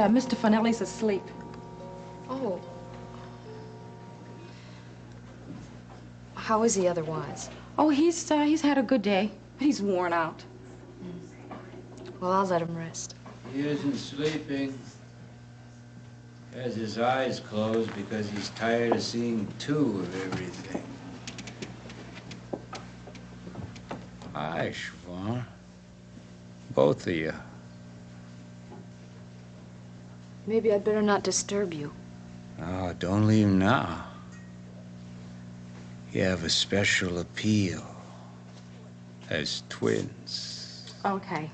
Mr. Finelli's asleep. Oh. How is he otherwise? Oh, he's had a good day, but he's worn out. Well, I'll let him rest. He isn't sleeping. He has his eyes closed because he's tired of seeing two of everything. Hi, Siobhan. Both of you. Maybe I'd better not disturb you. Oh, don't leave now. You have a special appeal as twins. Okay.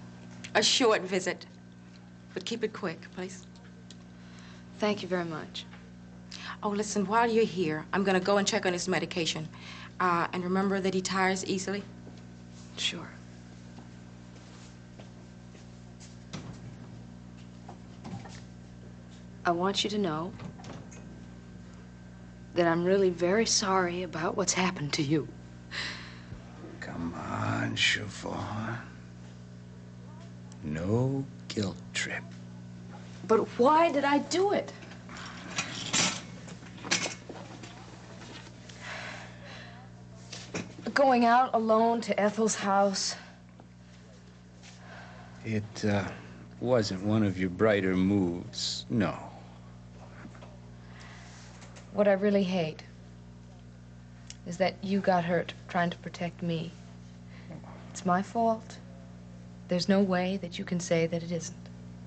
A short visit. But keep it quick, please. Thank you very much. Oh, listen, while you're here, I'm gonna go and check on his medication. And remember that he tires easily? Sure. I want you to know that I'm really very sorry about what's happened to you. Come on, Siobhan. No guilt trip. But why did I do it? Going out alone to Ethel's house. It wasn't one of your brighter moves, no. What I really hate is that you got hurt trying to protect me. It's my fault. There's no way that you can say that it isn't.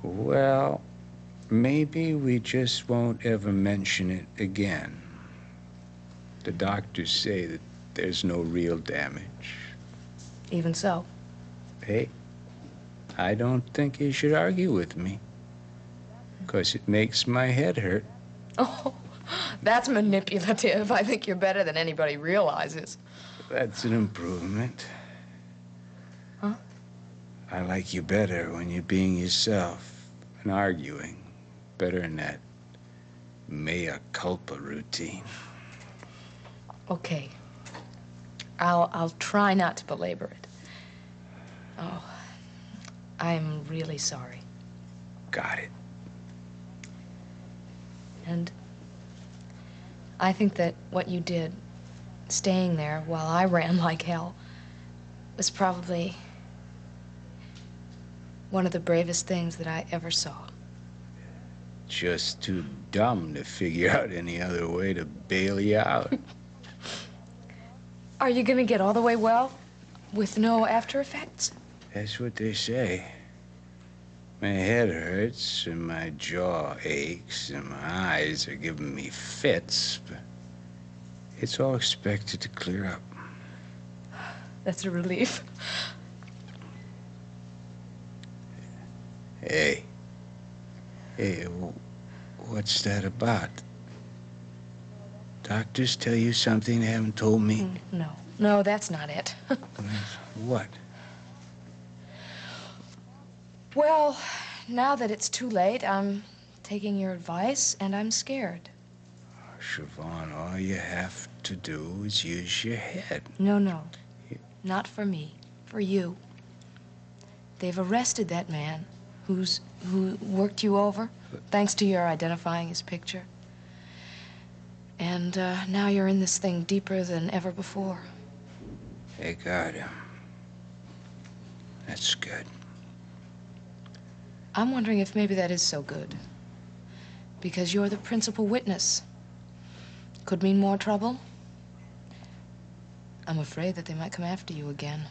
Well, maybe we just won't ever mention it again. The doctors say that there's no real damage. Even so. Hey, I don't think you should argue with me, 'cause it makes my head hurt. Oh, that's manipulative. I think you're better than anybody realizes. That's an improvement. Huh? I like you better when you're being yourself and arguing. Better than that mea culpa routine. Okay. I'll try not to belabor it. Oh, I'm really sorry. Got it. And I think that what you did, staying there while I ran like hell, was probably one of the bravest things that I ever saw. Just too dumb to figure out any other way to bail you out. Are you gonna get all the way well with no after effects? That's what they say. My head hurts and my jaw aches and my eyes are giving me fits, but it's all expected to clear up. That's a relief. Hey, what's that about? Doctors tell you something they haven't told me? No, that's not it. What? Well, now that it's too late, I'm taking your advice, and I'm scared. Siobhan, all you have to do is use your head. No. Not for me. For you. They've arrested that man who worked you over, thanks to your identifying his picture. And now you're in this thing deeper than ever before. They got him. That's good. I'm wondering if maybe that is so good. Because you're the principal witness. Could mean more trouble. I'm afraid that they might come after you again.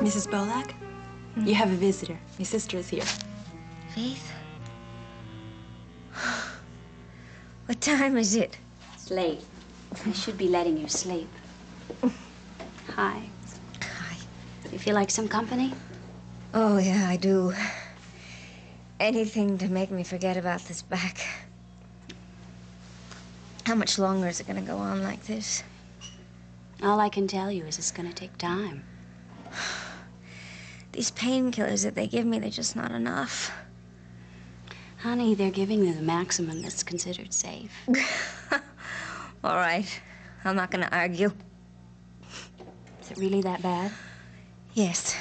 Mrs. Bolak, you have a visitor. Your sister is here. Faith? What time is it? It's late. I should be letting you sleep. Hi. You feel like some company? Oh, yeah, I do. Anything to make me forget about this back. How much longer is it going to go on like this? All I can tell you is it's going to take time. These painkillers that they give me, they're just not enough. Honey, they're giving you the maximum that's considered safe. All right. I'm not going to argue. Is it really that bad? Yes.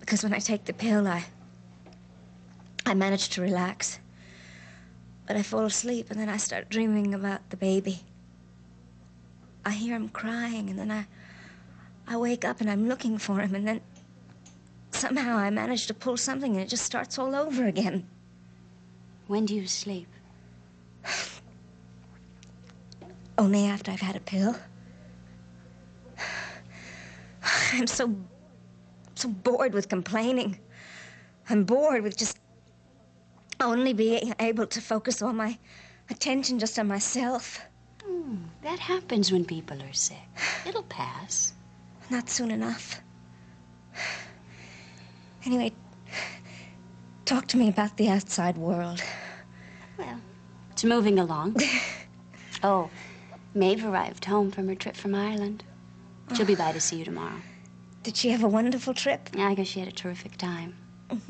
Because when I take the pill, I manage to relax. But I fall asleep, and then I start dreaming about the baby. I hear him crying, and then I wake up, and I'm looking for him, and then somehow I manage to pull something, and it just starts all over again. When do you sleep? Only after I've had a pill. I'm so bored with complaining. I'm bored with just only being able to focus all my attention just on myself. That happens when people are sick. It'll pass. Not soon enough. Anyway, talk to me about the outside world. Well, it's moving along. Oh, Maeve arrived home from her trip from Ireland. She'll be by to see you tomorrow. Did she have a wonderful trip? Yeah, I guess she had a terrific time.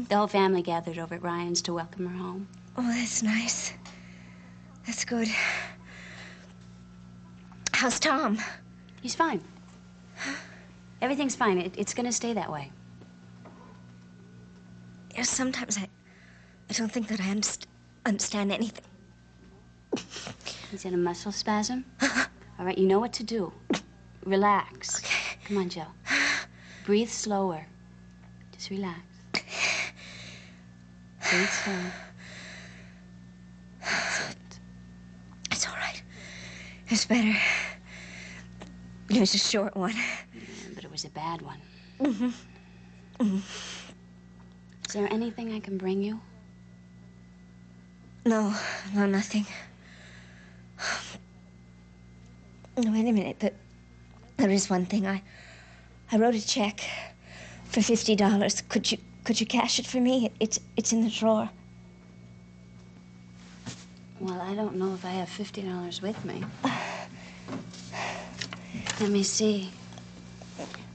The whole family gathered over at Ryan's to welcome her home. Oh, that's nice. That's good. How's Tom? He's fine. Everything's fine. It's gonna stay that way. You know, sometimes I don't think that I understand anything. He's in a muscle spasm. All right, you know what to do. Relax. Okay. Come on, Joe. Breathe slower. Just relax. Breathe slower. That's it. It's all right. It's better. It was a short one. Yeah, but it was a bad one. Mm-hmm. Is there anything I can bring you? No, nothing. No, wait a minute. There is one thing. I wrote a check for $50. Could you cash it for me? It's in the drawer. Well, I don't know if I have $50 with me. Let me see.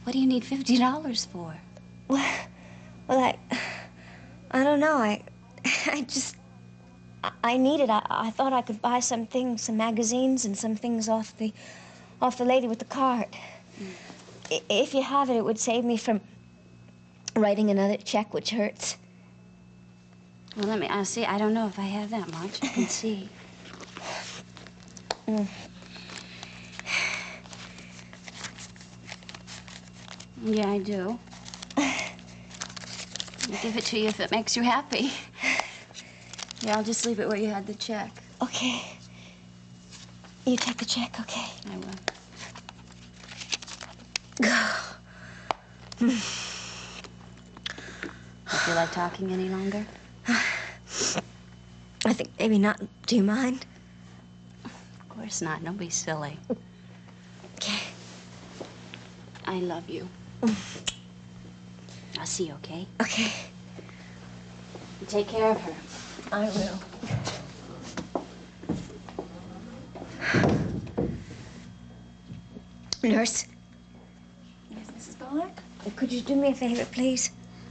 What do you need $50 for? Well, I don't know. I need it. I thought I could buy some things, some magazines and some things off the lady with the cart. If you have it, it would save me from writing another check, which hurts. Well, I'll see. I don't know if I have that much. I can see. Yeah, I do. I'll give it to you if it makes you happy. Yeah, I'll just leave it where you had the check. Okay. You take the check, okay? I will. Go. You feel like talking any longer? I think maybe not. Do you mind? Of course not. Don't be silly. Okay. I love you. I'll see you, okay? Okay. You take care of her. I will. Nurse. Yes, Mrs. Pollack? Could you do me a favor, please?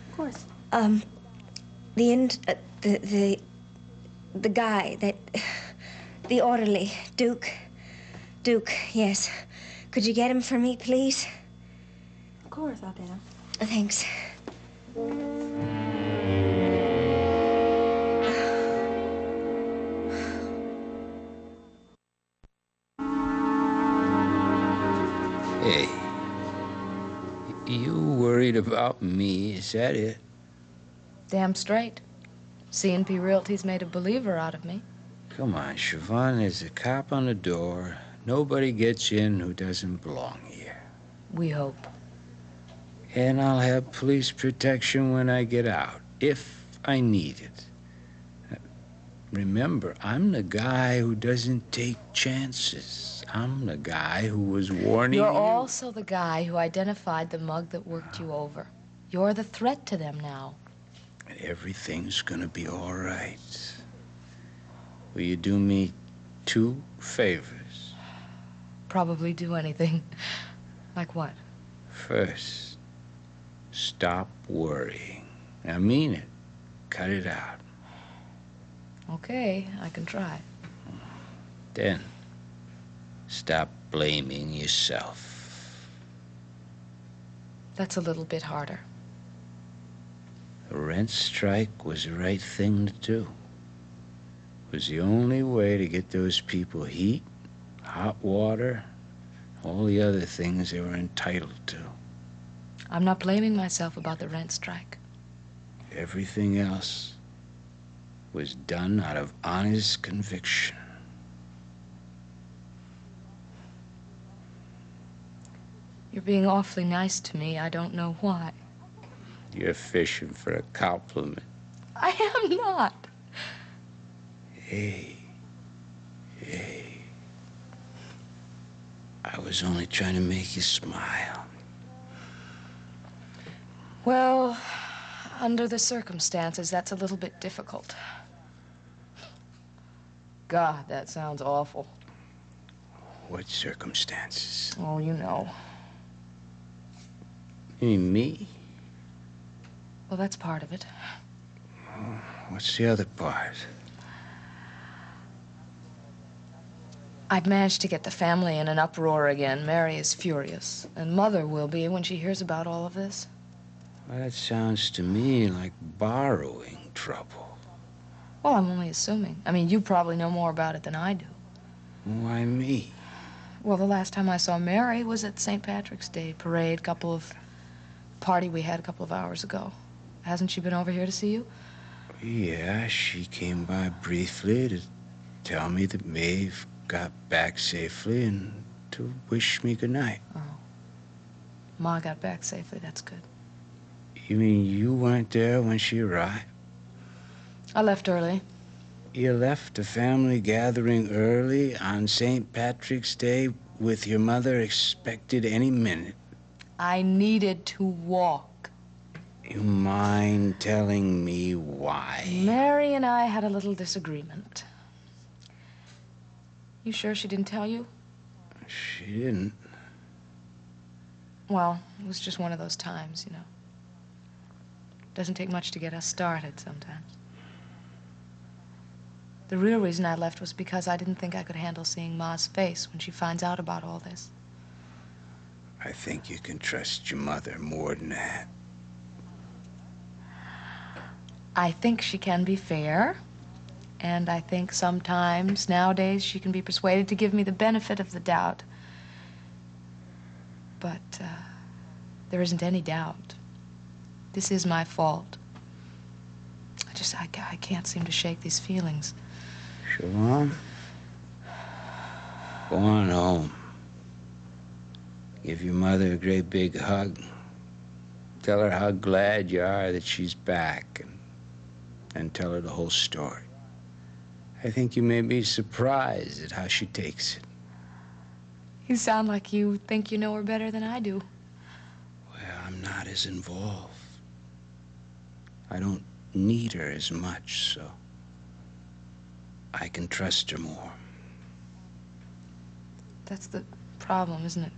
Of course. The guy that, the orderly, Duke, yes. Could you get him for me, please? Of course, I'll get him. Thanks. Hey, you worried about me, is that it? Damn straight. C&P Realty's made a believer out of me. Come on, Siobhan, there's a cop on the door. Nobody gets in who doesn't belong here. We hope. And I'll have police protection when I get out, if I need it. Remember, I'm the guy who doesn't take chances. I'm the guy who was warning You're you. also the guy who identified the mug that worked you over. You're the threat to them now. And everything's gonna be all right. Will you do me 2 favors? Probably do anything. Like what? First, stop worrying. I mean it. Cut it out. Okay, I can try. Then, stop blaming yourself. That's a little bit harder. The rent strike was the right thing to do. It was the only way to get those people heat, hot water, all the other things they were entitled to. I'm not blaming myself about the rent strike. Everything else was done out of honest conviction. You're being awfully nice to me. I don't know why. You're fishing for a compliment. I am not. Hey. I was only trying to make you smile. Well, under the circumstances, that's a little bit difficult. God, that sounds awful. What circumstances? Oh, you know. You mean me? Well, that's part of it. What's the other part? I've managed to get the family in an uproar again. Mary is furious, and Mother will be when she hears about all of this. Well, that sounds to me like borrowing trouble. Well, I'm only assuming. I mean, you probably know more about it than I do. Why me? Well, the last time I saw Mary was at St. Patrick's Day parade, party we had a couple of hours ago. Hasn't she been over here to see you? Yeah, she came by briefly to tell me that Maeve got back safely and to wish me good night. Oh. Ma got back safely. That's good. You mean you weren't there when she arrived? I left early. You left the family gathering early on St. Patrick's Day with your mother expected any minute. I needed to walk. You mind telling me why? Mary and I had a little disagreement. You sure she didn't tell you? She didn't. Well, it was just one of those times, you know. Doesn't take much to get us started sometimes. The real reason I left was because I didn't think I could handle seeing Ma's face when she finds out about all this. I think you can trust your mother more than that. I think she can be fair, and I think sometimes nowadays she can be persuaded to give me the benefit of the doubt. But there isn't any doubt. This is my fault. I can't seem to shake these feelings. Siobhan, go on home. Give your mother a great big hug. Tell her how glad you are that she's back, and tell her the whole story. I think you may be surprised at how she takes it. You sound like you think you know her better than I do. Well, I'm not as involved. I don't need her as much, so I can trust her more. That's the problem, isn't it?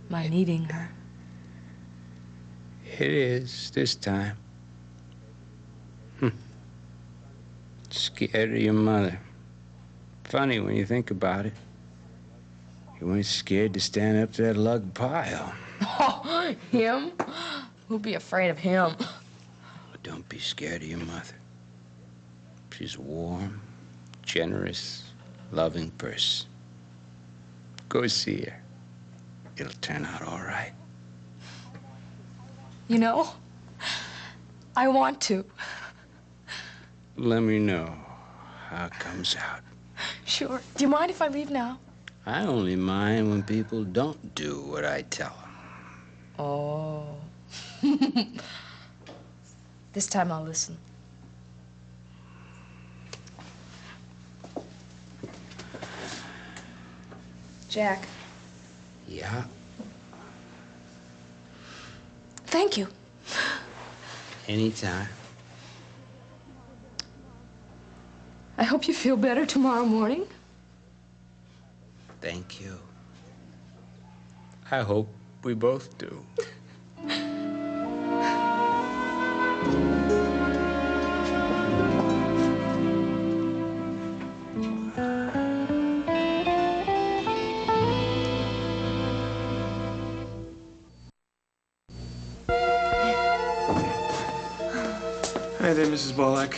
My needing her. It is, this time. Scared of your mother. Funny when you think about it. You weren't scared to stand up to that lug pile. Oh, him? Who'd be afraid of him? But don't be scared of your mother. She's a warm, generous, loving person. Go see her. It'll turn out all right. You know, I want to. Let me know how it comes out. Sure. Do you mind if I leave now? I only mind when people don't do what I tell them. Oh. This time I'll listen. Jack. Yeah? Thank you. Anytime. I hope you feel better tomorrow morning. Thank you. I hope we both do. Hi there, Mrs. Bolak.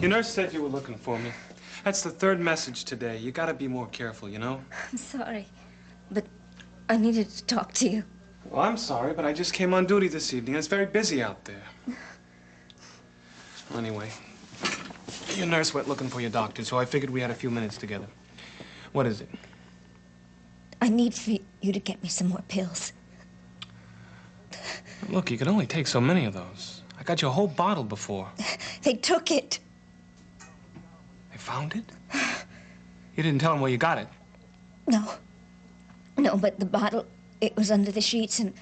Your nurse said you were looking for me. That's the third message today. You gotta be more careful, you know? I'm sorry, but I needed to talk to you. Well, I'm sorry, but I just came on duty this evening. It's very busy out there. Well, anyway, your nurse went looking for your doctor, so I figured we had a few minutes together. What is it? I need for you to get me some more pills. Look, you can only take so many of those. I got you a whole bottle before. They took it. They found it? You didn't tell them where you got it. No. No, but the bottle, it was under the sheets, and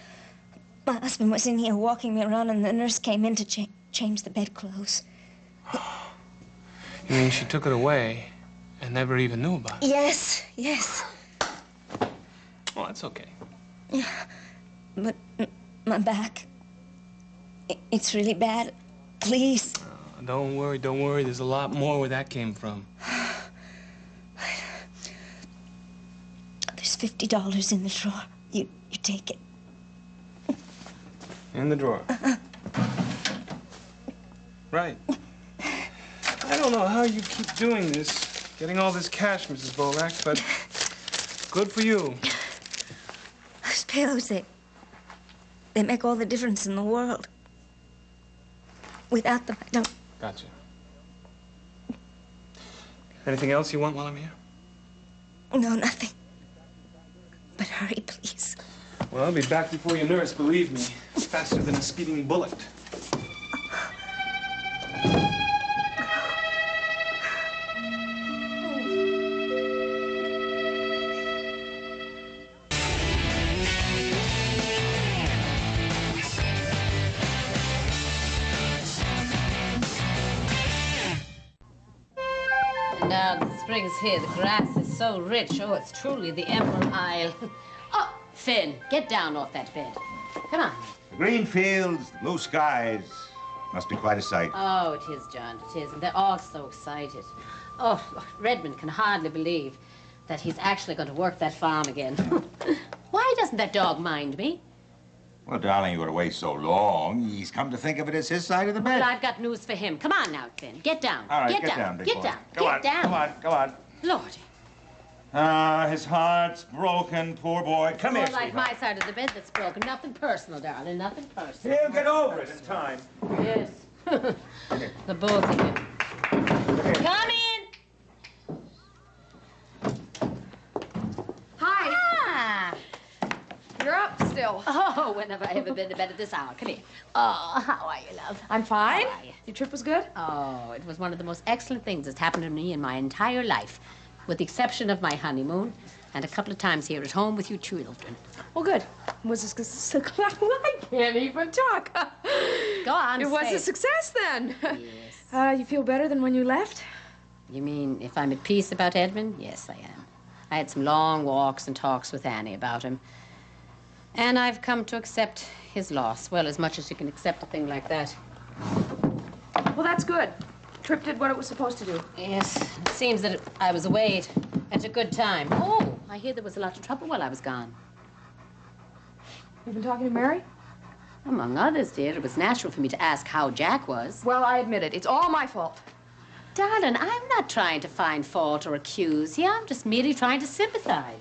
my husband was in here walking me around, and the nurse came in to change the bedclothes. You mean she took it away and never even knew about it? Yes, yes. Well, that's okay. Yeah, but my back, it's really bad. Please. Don't worry, don't worry. There's a lot more where that came from. There's $50 in the drawer. You take it. In the drawer. Right. I don't know how you keep doing this, getting all this cash, Mrs. Bolak, but good for you. Those pillows, they make all the difference in the world. Without them, I don't... Gotcha. Anything else you want while I'm here? No, nothing. But hurry, please. Well, I'll be back before your nurse, believe me. Faster than a speeding bullet. Now the spring's here. The grass is so rich. Oh, it's truly the Emerald Isle. Oh, Finn, get down off that bed. Come on. The green fields, the blue skies. Must be quite a sight. Oh, it is, John, it is. And they're all so excited. Oh, Redmond can hardly believe that he's actually going to work that farm again. Why doesn't that dog mind me? Well, darling, you were away so long. He's come to think of it as his side of the bed. Well, I've got news for him. Come on now, Finn. Get down. All right, get down, big Get boy. down. Go Get on, down. Go on, go on. Lordy. His heart's broken, poor boy. Come here, More like sweetheart. my side of the bed that's broken. Nothing personal, darling. Nothing personal. He'll get over it in time. Yes. The both of you. Come in. Hi. Ah. You're up still. Oh, when have I ever been to bed at this hour? Come here. Oh, how are you, love? I'm fine. How are you? Your trip was good? Oh, it was one of the most excellent things that's happened to me in my entire life, with the exception of my honeymoon and a couple of times here at home with you children. Well, good. Was a I can't even talk. Go on, It was say a success then. Yes. You feel better than when you left? You mean if I'm at peace about Edmund? Yes, I am. I had some long walks and talks with Annie about him. And I've come to accept his loss, well, as much as you can accept a thing like that. Well, that's good. Trip did what it was supposed to do. Yes, it seems that I was away at a good time. Oh, I hear there was a lot of trouble while I was gone. You've been talking to Mary? Among others, dear, it was natural for me to ask how Jack was. Well, I admit it. It's all my fault. Darling, I'm not trying to find fault or accuse you. I'm just merely trying to sympathize.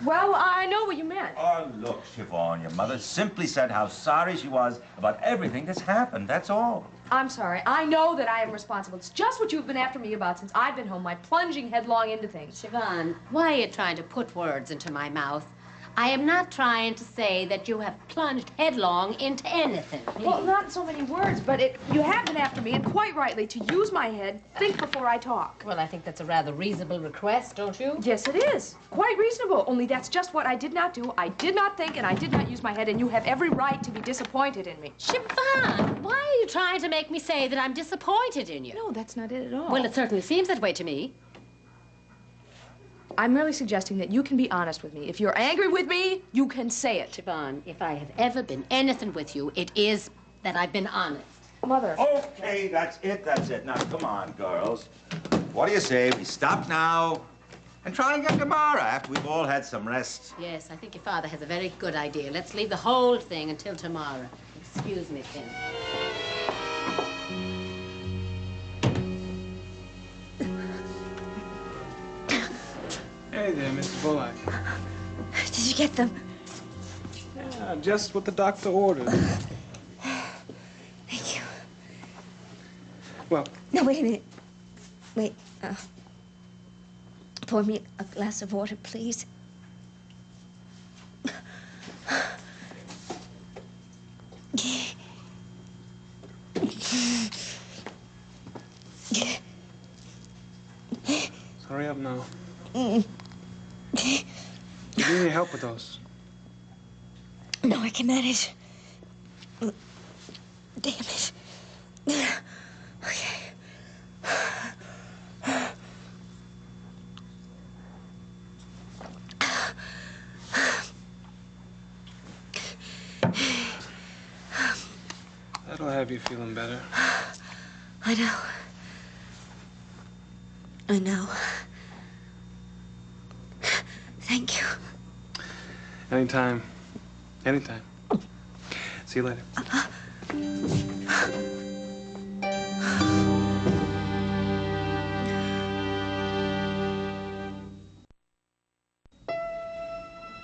Well, I know what you meant. Oh, look, Siobhan, your mother simply said how sorry she was about everything that's happened, that's all. I'm sorry. I know that I am responsible. It's just what you've been after me about since I've been home, my plunging headlong into things. Siobhan, why are you trying to put words into my mouth? I am not trying to say that you have plunged headlong into anything. Please. Well, not in so many words, but you have been after me, and quite rightly, to use my head, think before I talk. Well, I think that's a rather reasonable request, don't you? Yes, it is. Quite reasonable, only that's just what I did not do. I did not think, and I did not use my head, and you have every right to be disappointed in me. Siobhan, why are you trying to make me say that I'm disappointed in you? No, that's not it at all. Well, it certainly seems that way to me. I'm merely suggesting that you can be honest with me. If you're angry with me, you can say it. Siobhan, if I have ever been anything with you, it is that I've been honest. Mother. Okay, that's it, that's it. Now, come on, girls. What do you say? We stop now and try again tomorrow after we've all had some rest. Yes, I think your father has a very good idea. Let's leave the whole thing until tomorrow. Excuse me, Finn. Hey there, Mrs. Bullock. Did you get them? Yeah, just what the doctor ordered. Thank you. Well, No, wait a minute. Wait. Pour me a glass of water, please. hurry up now. Do you need any help with those? No, I can manage. Damn it. Okay. That'll have you feeling better. I know. I know. Thank you. Anytime. Anytime. See you later.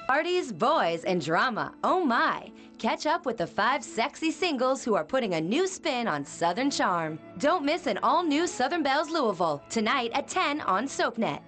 Parties, boys, and drama. Oh my! Catch up with the 5 sexy singles who are putting a new spin on Southern charm. Don't miss an all-new Southern Bells Louisville tonight at 10 on SoapNet.